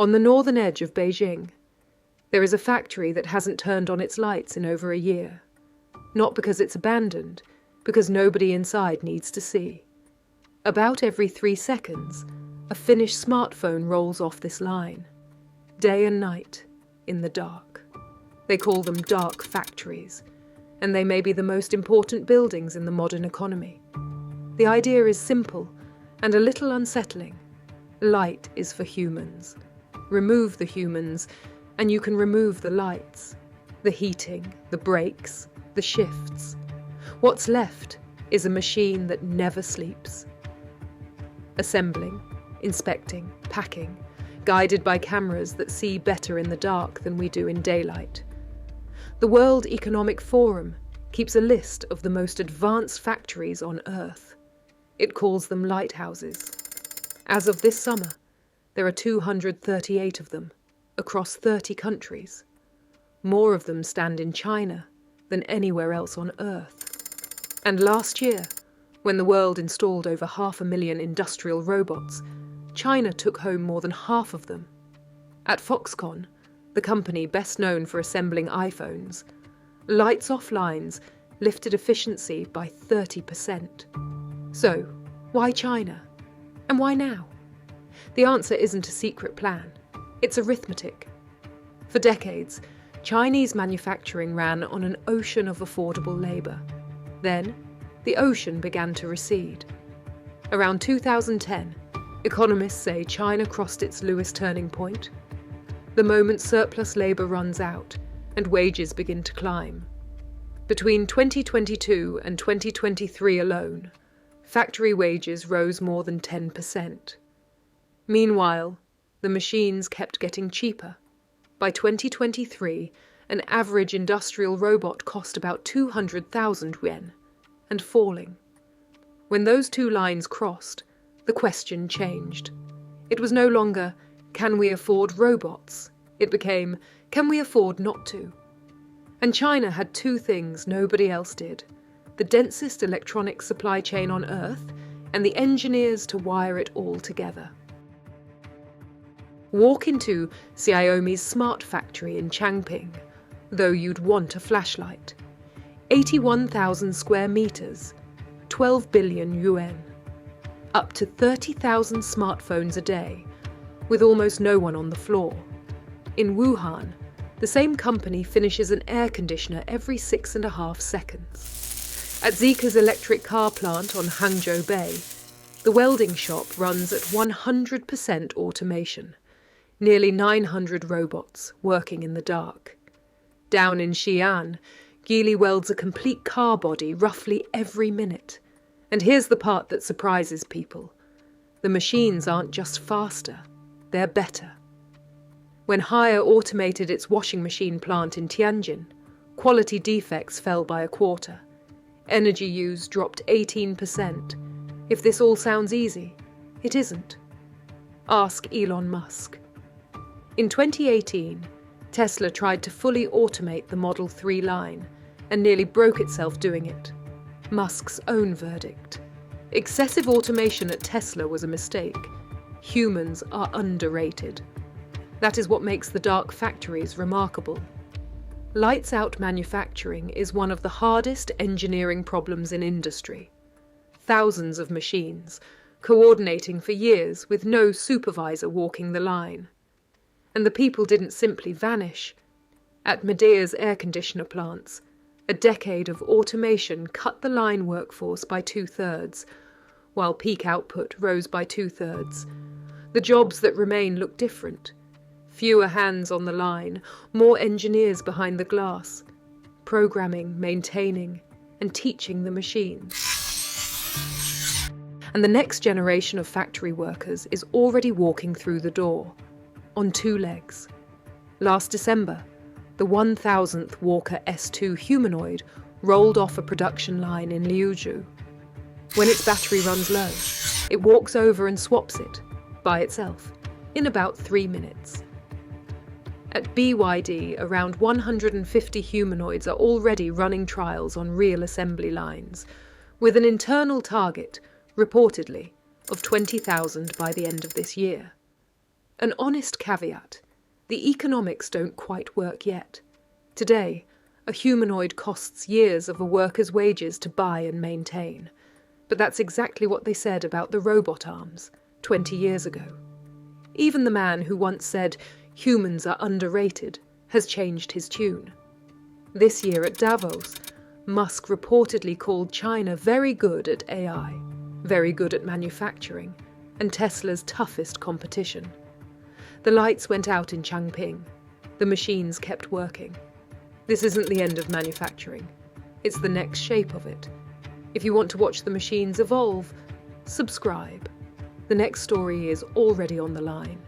On the northern edge of Beijing, there is a factory that hasn't turned on its lights in over a year. Not because it's abandoned, because nobody inside needs to see. About every 3 seconds, a Finnish smartphone rolls off this line. Day and night, in the dark. They call them dark factories, and they may be the most important buildings in the modern economy. The idea is simple and a little unsettling. Light is for humans. Remove the humans, and you can remove the lights, the heating, the brakes, the shifts. What's left is a machine that never sleeps. Assembling, inspecting, packing, guided by cameras that see better in the dark than we do in daylight. The World Economic Forum keeps a list of the most advanced factories on Earth. It calls them lighthouses. As of this summer, there are 238 of them, across 30 countries. More of them stand in China than anywhere else on Earth. And last year, when the world installed over 500,000 industrial robots, China took home more than half of them. At Foxconn, the company best known for assembling iPhones, lights-off lines lifted efficiency by 30%. So, why China? And why now? The answer isn't a secret plan. It's arithmetic. For decades, Chinese manufacturing ran on an ocean of affordable labour. Then, the ocean began to recede. Around 2010, economists say China crossed its Lewis turning point. The moment surplus labour runs out and wages begin to climb. Between 2022 and 2023 alone, factory wages rose more than 10%. Meanwhile, the machines kept getting cheaper. By 2023, an average industrial robot cost about 200,000 yuan, and falling. When those two lines crossed, the question changed. It was no longer, can we afford robots? It became, can we afford not to? And China had two things nobody else did: the densest electronic supply chain on Earth and the engineers to wire it all together. Walk into Xiaomi's smart factory in Changping, though you'd want a flashlight. 81,000 square meters, 12 billion yuan. Up to 30,000 smartphones a day, with almost no one on the floor. In Wuhan, the same company finishes an air conditioner every 6.5 seconds. At Zeekr's electric car plant on Hangzhou Bay, the welding shop runs at 100% automation. Nearly 900 robots working in the dark. Down in Xi'an, Geely welds a complete car body roughly every minute. And here's the part that surprises people. The machines aren't just faster, they're better. When Haier automated its washing machine plant in Tianjin, quality defects fell by a quarter. Energy use dropped 18%. If this all sounds easy, it isn't. Ask Elon Musk. In 2018, Tesla tried to fully automate the Model 3 line and nearly broke itself doing it. Musk's own verdict. Excessive automation at Tesla was a mistake. Humans are underrated. That is what makes the dark factories remarkable. Lights-out manufacturing is one of the hardest engineering problems in industry. Thousands of machines, coordinating for years with no supervisor walking the line. And the people didn't simply vanish. At Midea's air conditioner plants, a decade of automation cut the line workforce by 2/3, while peak output rose by 2/3. The jobs that remain look different. Fewer hands on the line, more engineers behind the glass, programming, maintaining, and teaching the machines. And the next generation of factory workers is already walking through the door. On 2 legs. Last December, the 1,000th Walker S2 humanoid rolled off a production line in Liuzhou. When its battery runs low, it walks over and swaps it, by itself, in about 3 minutes. At BYD, around 150 humanoids are already running trials on real assembly lines, with an internal target, reportedly, of 20,000 by the end of this year. An honest caveat: the economics don't quite work yet. Today, a humanoid costs years of a worker's wages to buy and maintain. But that's exactly what they said about the robot arms 20 years ago. Even the man who once said humans are underrated has changed his tune. This year at Davos, Musk reportedly called China very good at AI, very good at manufacturing, and Tesla's toughest competition. The lights went out in Changping. The machines kept working. This isn't the end of manufacturing. It's the next shape of it. If you want to watch the machines evolve, subscribe. The next story is already on the line.